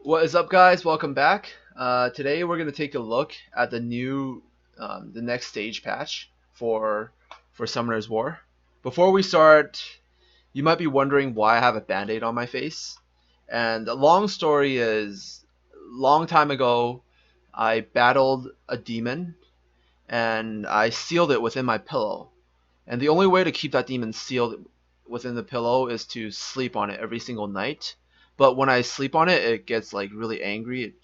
What is up, guys? Welcome back. Today we're gonna take a look at the next stage patch for Summoner's War. Before we start, you might be wondering why I have a band-aid on my face. And the long story is, long time ago, I battled a demon and I sealed it within my pillow. And the only way to keep that demon sealed within the pillow is to sleep on it every single night. But when I sleep on it, it gets like really angry,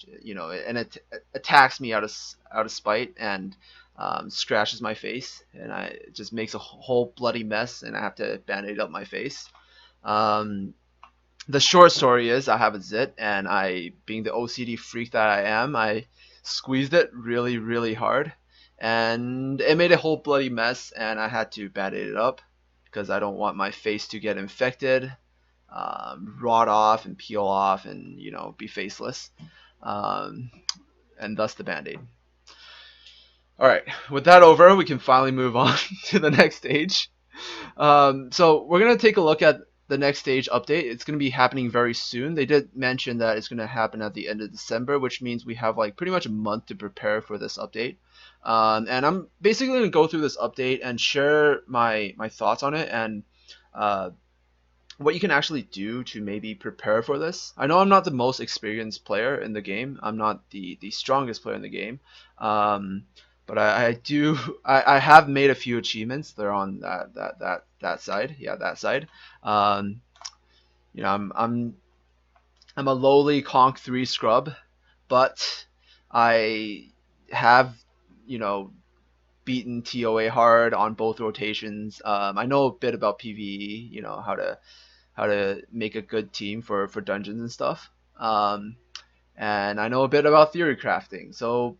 and it attacks me out of spite and scratches my face, and it just makes a whole bloody mess, and I have to band-aid up my face. Um, the short story is I have a zit, and being the OCD freak that I am, I squeezed it really, really hard, and it made a whole bloody mess, and I had to band-aid it up because I don't want my face to get infected, rot off, and peel off, and be faceless, um, and thus the band-aid. All right, with that over, we can finally move on to the next stage. So we're gonna take a look at the next stage update. It's gonna be happening very soon. They did mention that it's gonna happen at the end of December, which means we have like pretty much a month to prepare for this update. And I'm basically gonna go through this update and share my thoughts on it and uh, what you can actually do to maybe prepare for this. I know I'm not the most experienced player in the game. I'm not the strongest player in the game. Um, but I have made a few achievements. They're on that side. Yeah, that side. Um, I'm a lowly Conk 3 scrub, but I have you know beaten TOA hard on both rotations. I know a bit about PvE. How to make a good team for dungeons and stuff. And I know a bit about theory crafting. So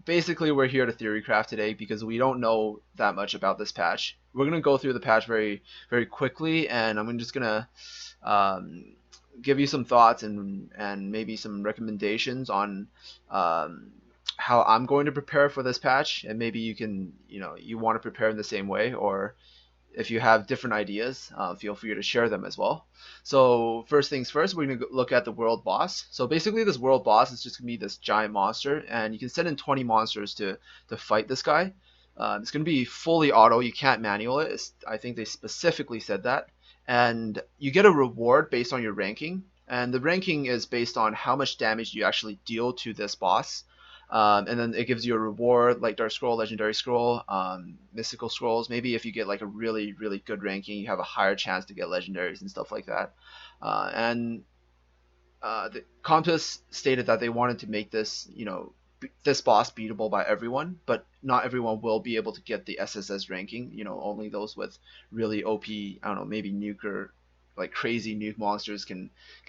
basically, we're here to theory craft today because we don't know that much about this patch. We're gonna go through the patch very very quickly, and I'm just gonna um, give you some thoughts and maybe some recommendations on um, how I'm going to prepare for this patch, and maybe you want to prepare in the same way, or if you have different ideas, feel free to share them as well. So first things first, we're going to look at the world boss. So basically this world boss is just going to be this giant monster, and you can send in 20 monsters to fight this guy. It's going to be fully auto. You can't manual it. I think they specifically said that. And you get a reward based on your ranking. And the ranking is based on how much damage you actually deal to this boss. And then it gives you a reward like Dark Scroll, Legendary Scroll, Mystical Scrolls. Maybe if you get like a really, really good ranking, you have a higher chance to get legendaries and stuff like that. And the contest stated that they wanted to make this boss beatable by everyone, but not everyone will be able to get the SSS ranking. Only those with really OP, I don't know, maybe nuke or like crazy nuke monsters can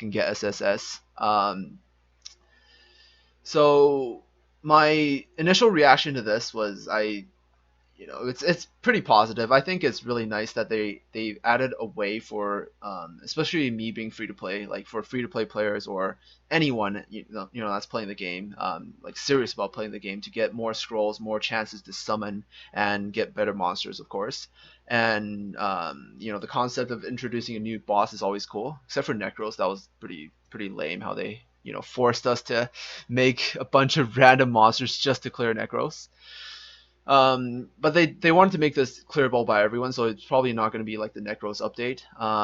get SSS. So my initial reaction to this was it's pretty positive. I think it's really nice that they added a way for especially me being free to play, like for free to play players or anyone that's playing the game, like serious about playing the game, to get more scrolls, more chances to summon and get better monsters, of course. And the concept of introducing a new boss is always cool, except for Necros. That was pretty lame how they forced us to make a bunch of random monsters just to clear Necros. But they wanted to make this clearable by everyone, so it's probably not going to be like the Necros update.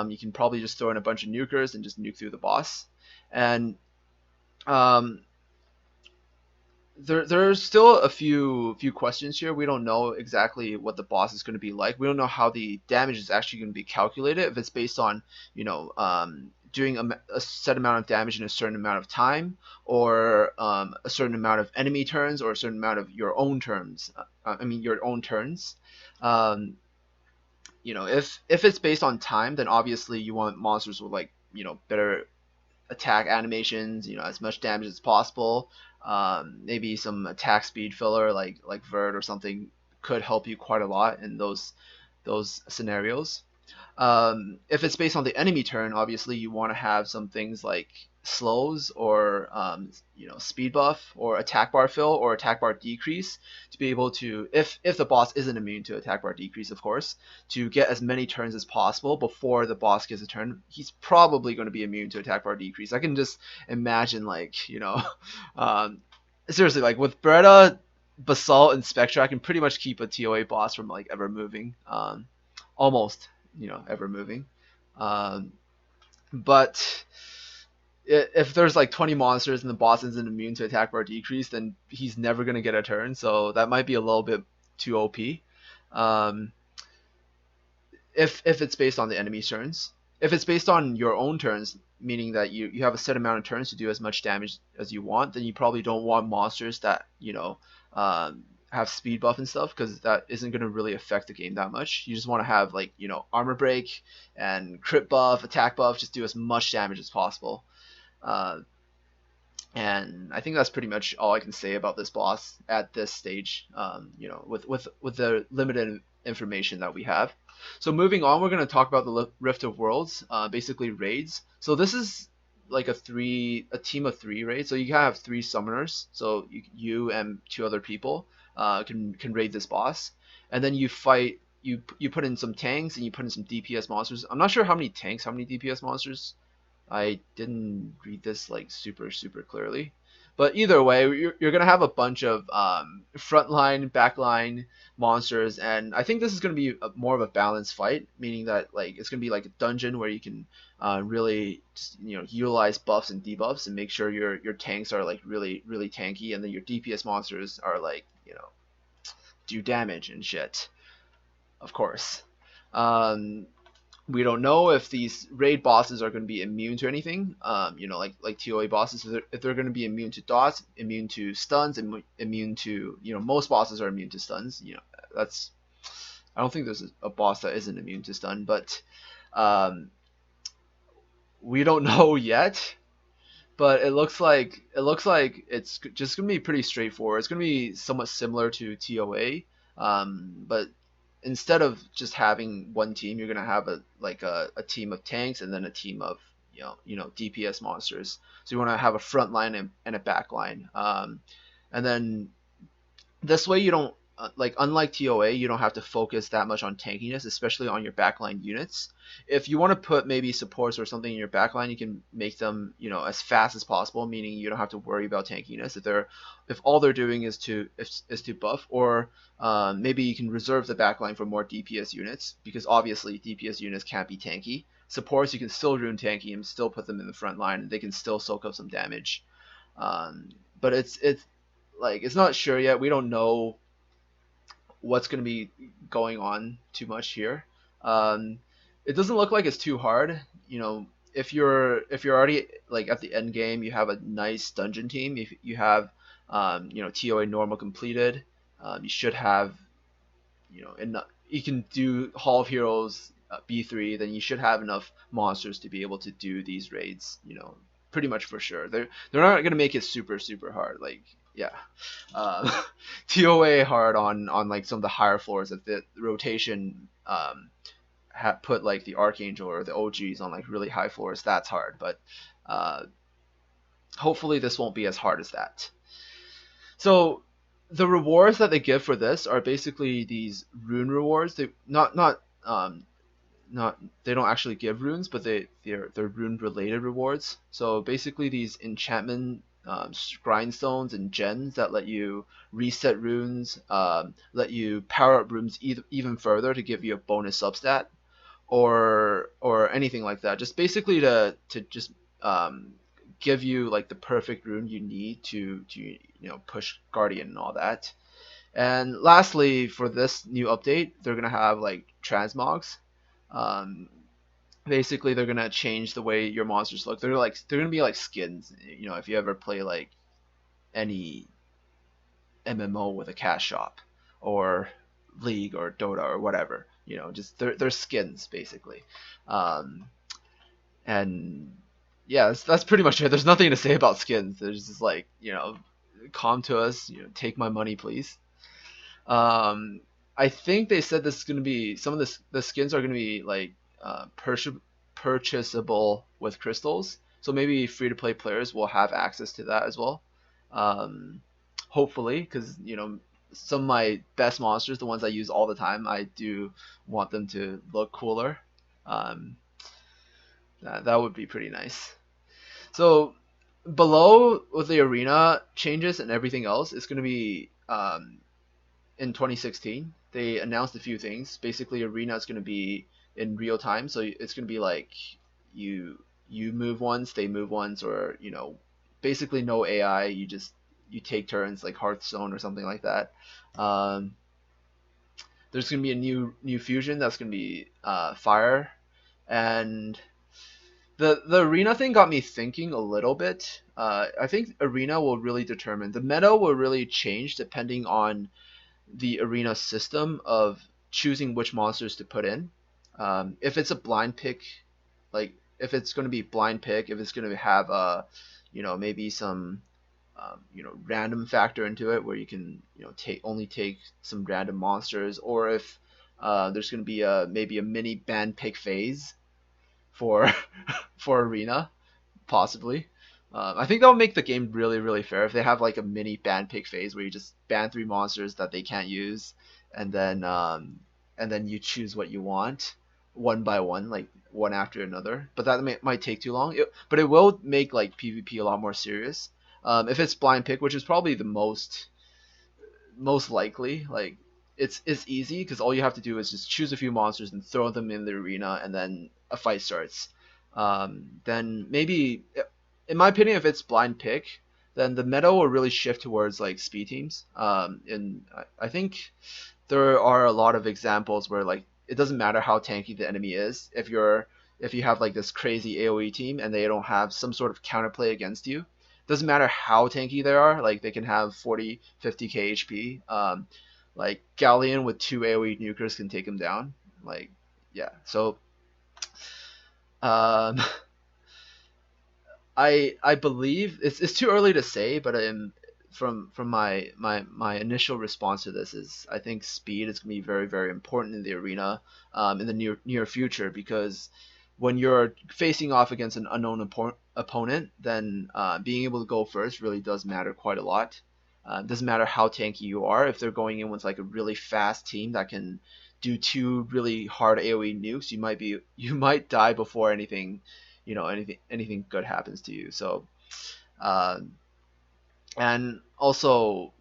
You can probably just throw in a bunch of nukers and just nuke through the boss. And um, there's still a few questions here. We don't know exactly what the boss is going to be like. We don't know how the damage is actually going to be calculated. If it's based on doing a set amount of damage in a certain amount of time, or a certain amount of enemy turns, or a certain amount of your own turns. Your own turns. Um, if it's based on time, then obviously you want monsters with like better attack animations, as much damage as possible. Maybe some attack speed filler like Vert or something could help you quite a lot in those scenarios. If it's based on the enemy turn, obviously you want to have some things like slows or speed buff or attack bar fill or attack bar decrease to be able to, if the boss isn't immune to attack bar decrease, of course, to get as many turns as possible before the boss gets a turn. He's probably going to be immune to attack bar decrease. I can just imagine, like, um, seriously, like with Beretta, Basalt, and Spectra, I can pretty much keep a TOA boss from like ever moving, almost, ever moving. Um, but if there's like 20 monsters and the boss isn't immune to attack bar decrease, then he's never gonna get a turn. So that might be a little bit too OP. Um, if it's based on the enemy's turns. If it's based on your own turns, meaning that you have a set amount of turns to do as much damage as you want, then you probably don't want monsters that have speed buff and stuff, because that isn't going to really affect the game that much. You just want to have like armor break and crit buff, attack buff, just do as much damage as possible. And I think that's pretty much all I can say about this boss at this stage. With the limited information that we have. So moving on, we're going to talk about the Rift of Worlds, basically raids. So this is like a team of 3 raid. So you can have 3 summoners. So you and 2 other people can raid this boss, and then you fight. You put in some tanks and you put in some DPS monsters. I'm not sure how many tanks, how many DPS monsters. I didn't read this like super clearly, but either way, you're gonna have a bunch of frontline, backline monsters, and I think this is gonna be more of a balanced fight, meaning that like it's gonna be like a dungeon where you can really just, utilize buffs and debuffs and make sure your tanks are like really tanky, and then your DPS monsters are like do damage and shit, of course. We don't know if these raid bosses are going to be immune to anything, like TOA bosses. If they're going to be immune to dots, immune to stuns, immune to, most bosses are immune to stuns. That's, I don't think there's a boss that isn't immune to stun, but we don't know yet. But it looks like it's just going to be pretty straightforward. It's going to be somewhat similar to TOA, but instead of just having one team, you're gonna have a team of tanks and then a team of DPS monsters. So you want to have a front line and a back line, and then this way you don't unlike TOA, you don't have to focus that much on tankiness, especially on your backline units. If you want to put maybe supports or something in your backline, you can make them as fast as possible, meaning you don't have to worry about tankiness if all they're doing is to buff, or maybe you can reserve the backline for more DPS units, because obviously DPS units can't be tanky. Supports, you can still rune tanky and still put them in the front line, and they can still soak up some damage. But it's not sure yet. We don't know what's going to be going on too much here. It doesn't look like it's too hard. If you're already like at the end game, you have a nice dungeon team. If you have TOA normal completed, you should have enough. You can do Hall of Heroes B3, then you should have enough monsters to be able to do these raids. Pretty much for sure. They're not gonna make it super hard. Like, yeah, TOA hard on like some of the higher floors. If the rotation put like the Archangel or the OGs on like really high floors, that's hard. But hopefully this won't be as hard as that. So the rewards that they give for this are basically these rune rewards. They not they don't actually give runes, but they're rune related rewards. So basically these enchantment grindstones and gens that let you reset runes, let you power up runes even further to give you a bonus substat, or anything like that. Just basically to just give you like the perfect rune you need to push Guardian and all that. And lastly, for this new update, they're gonna have like transmogs. Basically they're gonna change the way your monsters look. They're gonna be like skins. If you ever play like any MMO with a cash shop, or League or Dota or whatever, just they're skins basically. And yeah, that's pretty much it. There's nothing to say about skins. There's just like, come to us, take my money please. I think they said this is going to be some of the skins are going to be like purchasable with crystals. So maybe free to play players will have access to that as well. Um, hopefully, because some of my best monsters, the ones I use all the time, I do want them to look cooler. Um, that would be pretty nice. So below with the arena changes and everything else, it's going to be in 2016. They announced a few things. Basically, arena is going to be in real time, so it's going to be like you move once, they move once, or basically no AI. You take turns like Hearthstone or something like that. Um, there's going to be a new fusion that's going to be fire, and the arena thing got me thinking a little bit. I think arena will really determine the meta will really change depending on the arena system of choosing which monsters to put in. If it's a blind pick, like if it's going to be blind pick, if it's going to have maybe some random factor into it where you can take some random monsters, or if there's going to be maybe a mini band pick phase for for arena, possibly. I think that would make the game really, really fair if they have like a mini ban pick phase where you just ban 3 monsters that they can't use, and then you choose what you want one by one, like one after another. But that might take too long. But it will make like PvP a lot more serious. If it's blind pick, which is probably the most likely, like it's easy because all you have to do is just choose a few monsters and throw them in the arena, and then a fight starts. Then maybe, in my opinion, if it's blind pick, then the meta will really shift towards like speed teams. And I think there are a lot of examples where like it doesn't matter how tanky the enemy is. If you have like this crazy AoE team and they don't have some sort of counterplay against you, doesn't matter how tanky they are. Like they can have 40, 50k HP. Like Galleon with 2 AoE nukers can take him down. Like yeah, so um, I believe it's too early to say, but from my initial response to this is I think speed is going to be very, very important in the arena in the near future, because when you're facing off against an unknown opponent, then being able to go first really does matter quite a lot. It doesn't matter how tanky you are. If they're going in with like a really fast team that can do 2 really hard AoE nukes, you might die before anything good happens to you. So uh, and also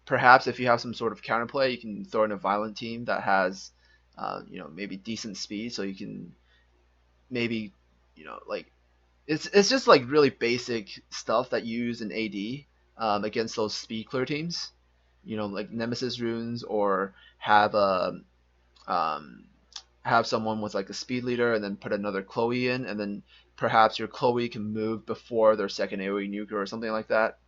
perhaps if you have some sort of counterplay, you can throw in a violent team that has maybe decent speed, so you can maybe like it's just like really basic stuff that you use in AD against those speed clear teams, like Nemesis runes, or have a have someone with like a speed leader and then put another Chloe in, and then perhaps your Chloe can move before their second AoE nuker or something like that.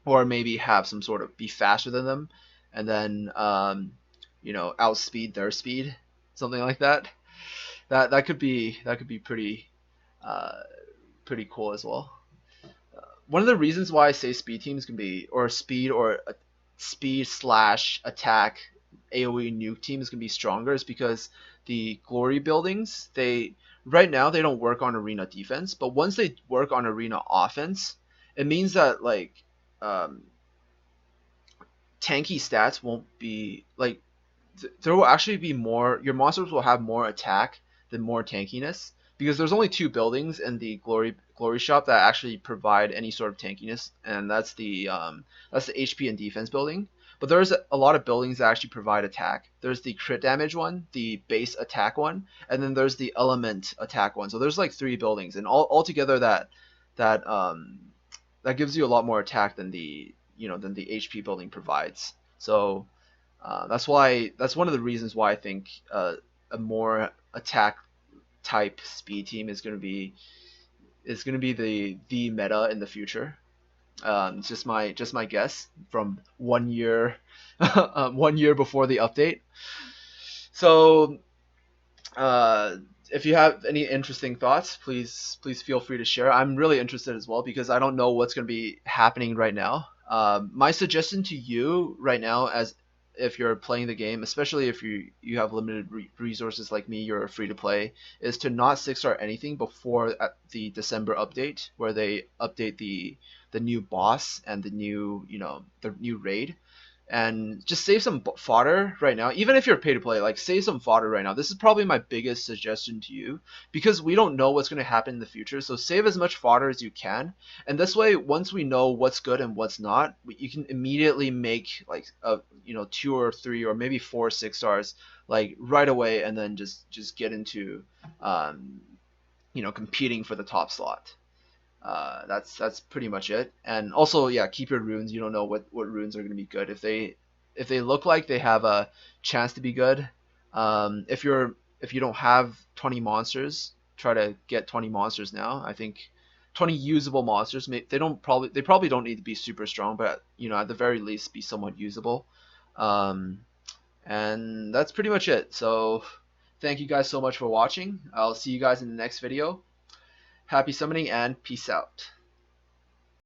Or maybe have some sort of be faster than them, and then outspeed their speed, something like that. That could be uh, pretty cool as well. One of the reasons why I say speed teams can be, or speed or speed slash attack AoE nuke teams can be stronger, is because the glory buildings, they right now they don't work on arena defense, but once they work on arena offense, it means that like tanky stats won't be like there will actually be more. Your monsters will have more attack than more tankiness, because there's only 2 buildings in the glory shop that actually provide any sort of tankiness, and that's the HP and defense building. But there's a lot of buildings that actually provide attack. There's the crit damage one, the base attack one, and then there's the element attack one. So there's like 3 buildings, and all together that gives you a lot more attack than the HP building provides. So that's one of the reasons why I think a more attack type speed team is going to be the meta in the future. It's just my guess from 1 year 1 year before the update. So if you have any interesting thoughts, please feel free to share. I'm really interested as well, because I don't know what's going to be happening right now. My suggestion to you right now, as if you're playing the game, especially if you have limited resources like me, you're free to play, is to not 6-star anything before the December update, where they update the new boss and the new, the new raid. And just save some fodder right now. Even if you're pay to play, like, save some fodder right now. This is probably my biggest suggestion to you, because we don't know what's going to happen in the future. So save as much fodder as you can, and this way, once we know what's good and what's not, you can immediately make like a 2 or 3 or maybe 4 6-stars like right away, and then just get into competing for the top slot. That's pretty much it. And also, yeah, keep your runes. You don't know what runes are going to be good. If they look like they have a chance to be good, if you don't have 20 monsters, try to get 20 monsters now. I think 20 usable monsters. They probably don't need to be super strong, but at the very least be somewhat usable. And that's pretty much it. So thank you guys so much for watching. I'll see you guys in the next video. Happy summoning and peace out.